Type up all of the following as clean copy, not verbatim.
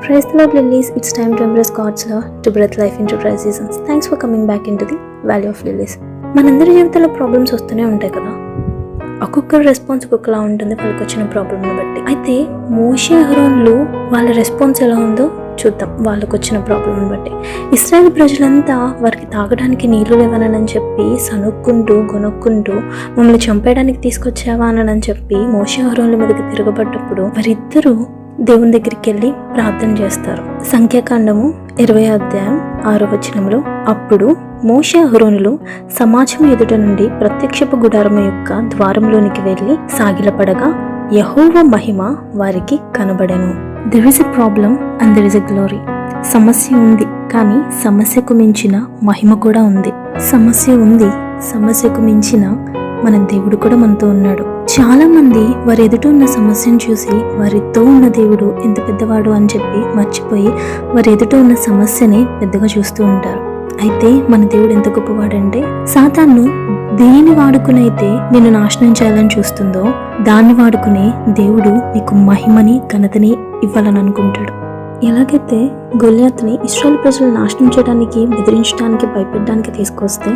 Praise the Lord, Lilies. It's time to embrace God's love, to breathe life into dry seasons. Thanks for coming back into the Valley of Lilies. మనందరి జీవితంలో problems వస్తూనే ఉంటాయి కదా. ఒక్కొక్కరు response ఒక్కొక్కలా ఉంటుంది వాళ్ళకి వచ్చిన ప్రాబ్లమ్ని బట్టి. అయితే మోషే అహరోన్లు వాళ్ళ రెస్పాన్స్ ఎలా ఉందో చూద్దాం. వాళ్ళకు వచ్చిన ప్రాబ్లమ్ని బట్టి ఇశ్రాయేల్ ప్రజలంతా వారికి తాగడానికి నీళ్లు లేవనని చెప్పి సనుక్కుంటూ గొనుక్కుంటూ మమ్మల్ని చంపేయడానికి తీసుకొచ్చావా అని చెప్పి మోషే అహరోన్ల మీదకి తిరగబడ్డప్పుడు వారిద్దరూ దేవుని దగ్గరికి వెళ్ళి ప్రార్థన చేస్తారు. సంఖ్యాకాండము 20 అప్పుడు మోషే అహరోనులు సమాజం ఎదుట నుండి ప్రత్యక్షపు గుడారము యొక్క ద్వారంలోనికి వెళ్ళి సాగిలపడగా యెహోవా మహిమ వారికి కనబడెను. There is a problem and there is a glory. సమస్య ఉంది, కానీ సమస్యకు మించిన మహిమ కూడా ఉంది. సమస్య ఉంది, సమస్యకు మించిన మన దేవుడు కూడా మనతో ఉన్నాడు. చాలా మంది వారి ఎదుట ఉన్న సమస్యను చూసి వారితో ఉన్న దేవుడు ఎంత పెద్దవాడు అని చెప్పి మర్చిపోయి వారి ఎదుట ఉన్న సమస్యని పెద్దగా చూస్తూ ఉంటారు. అయితే మన దేవుడు ఎంత గొప్పవాడంటే సాతాను దేని వాడుకునైతే నిన్ను నాశనం చేయాలని చూస్తుందో దాన్ని వాడుకునే దేవుడు నీకు మహిమని ఘనతని ఇవ్వాలని అనుకుంటాడు. ఎలాగైతే గొల్యాతుని ఇశ్రాయేలు ప్రజలు నాశనం చేయడానికి, బెదిరించడానికి, భయపెట్టడానికి తీసుకొస్తే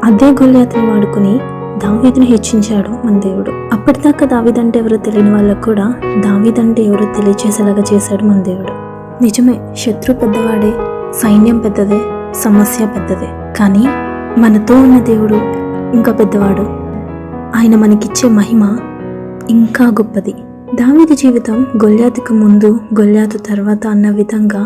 అదే గొల్యాతుని వాడుకుని దావీదుని హెచ్చించాడు మన దేవుడు. అప్పటిదాకా దావీదంటే ఎవరో తెలియని వాళ్ళకు కూడా దావీదంటే ఎవరో తెలియచేసేలాగా చేశాడు మన దేవుడు. నిజమే, శత్రు పెద్దవాడే, సైన్యం పెద్దదే, సమస్య పెద్దదే, కానీ మనతో ఉన్న దేవుడు ఇంకా పెద్దవాడు. ఆయన మనకిచ్చే మహిమ ఇంకా గొప్పది. దావీదు జీవితం గొల్యాతుకు ముందు, గొల్యాతు తర్వాత అన్న విధంగా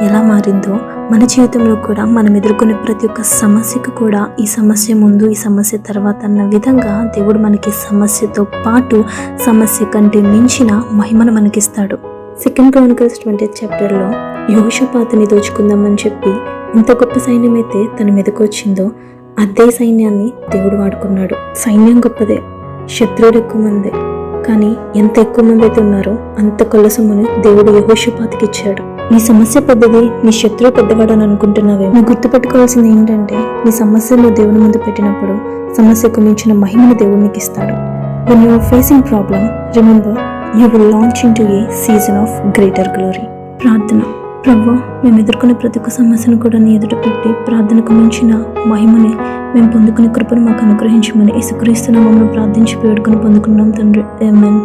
ఎలా మారిందో మన జీవితంలో కూడా మనం ఎదుర్కొనే ప్రతి ఒక్క సమస్యకు కూడా ఈ సమస్య ముందు, ఈ సమస్య తర్వాత అన్న విధంగా దేవుడు మనకి సమస్యతో పాటు సమస్య కంటే మించిన మహిమను మనకిస్తాడు. 2 Chronicles 20th యెహోషాపాతుని దోచుకుందామని చెప్పి ఎంత గొప్ప సైన్యం అయితే తన మీదకు వచ్చిందో అదే సైన్యాన్ని దేవుడు వాడుకున్నాడు. సైన్యం గొప్పదే, శత్రువులు ఎక్కువ మందే, కానీ ఎంత ఎక్కువ మంది అయితే ఉన్నారో అంత కొల్లసొమ్ముని దేవుడు యెహోషాపాతుకి ఇచ్చాడు. నీ సమస్య పెద్దది, నీ శత్రువు పెద్దవాడు అని అనుకుంటున్నావే, నువ్వు గుర్తుపెట్టుకోవాల్సింది ఏంటంటే నీ సమస్యను దేవుని ముందు పెట్టినప్పుడు సమస్యకు మించిన మహిమను దేవునికి ఇస్తాడు. When you are facing problem, remember you will launch into a season of greater glory. ప్రార్థన. ప్రభువా, మేము ఎదుర్కొనే ప్రతి ఒక్క సమస్యను కూడా నీ ఎదుట పెట్టి ప్రార్థనకు మించిన మహిమని మేము పొందుకునే కృపను మాకు అనుగ్రహించమని యేసుక్రీస్తు నామమున ప్రార్థించి వేడుకొని పొందుకున్నాం తండ్రి. ఆమేన్.